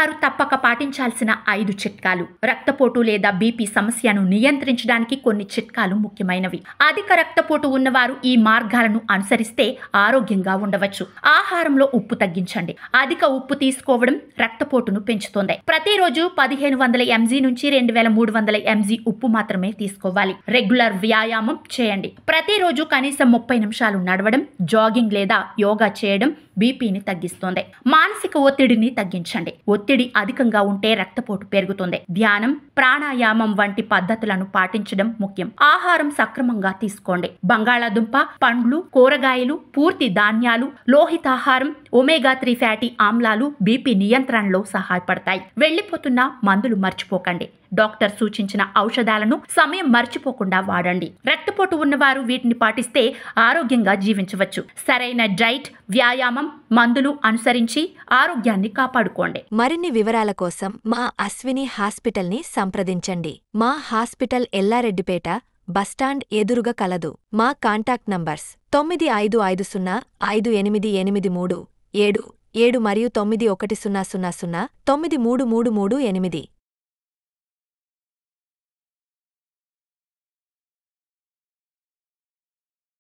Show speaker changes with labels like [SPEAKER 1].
[SPEAKER 1] ఉన్నవారు తప్పక పాటించాల్సిన 5 చిట్కాలు. రక్తపోటు లేదా బీపీ సమస్యను నియంత్రించడానికి కొన్ని చిట్కాలు ముఖ్యమైనవి. అధిక రక్తపోటు ఉన్నవారు ఈ మార్గాలను అనుసరిస్తే ఆరోగ్యంగా ఉండవచ్చు. ఆహారంలో ఉప్పు తగ్గించండి. అధిక ఉప్పు తీసుకోవడం రక్తపోటును పెంచుతుంది. ప్రతిరోజు 1500 mg నుంచి 2300 mg ఉప్పు మాత్రమే తీసుకోవాలి. రెగ్యులర్ వ్యాయామం చేయండి. ప్రతిరోజు కనీసం 30 నిమిషాలు నడవడం, జాగింగ్ లేదా యోగా చేయడం బీపీని తగ్గిస్తుంది. మానసిక ఒత్తిడిని తగ్గించండి. ఒత్తిడి అధికంగా ఉంటే రక్తపోటు పెరుగుతుంది. ధ్యానం, ప్రాణాయామం వంటి పద్ధతులను పాటించడం ముఖ్యం. ఆహారం సక్రమంగా తీసుకోండి. బంగాళాదుంప, పండ్లు, కూరగాయలు, పూర్తి ధాన్యాలు, లోహితాహారం, ఒమేగా-3 ఫ్యాటీ ఆమ్లాలు బీపీ నియంత్రణలో సహాయపడతాయి. వెళ్లిపోతున్న మందులు మర్చిపోకండి. డాక్టర్ సూచించిన ఔషధాలను సమయం మర్చిపోకుండా వాడండి. రక్తపోటు ఉన్నవారు వీటిని పాటిస్తే ఆరోగ్యంగా జీవించవచ్చు. సరైన డైట్, వ్యాయామం, మందులు అనుసరించి ఆరోగ్యాన్ని కాపాడుకోండి.
[SPEAKER 2] మరిన్ని వివరాల కోసం మా అశ్విని హాస్పిటల్ని సంప్రదించండి. మా హాస్పిటల్ ఎల్లారెడ్డిపేట బస్టాండ్ ఎదురుగా కలదు. మా కాంటాక్ట్ నంబర్స్ 95505883 77 మరియు 9100093338.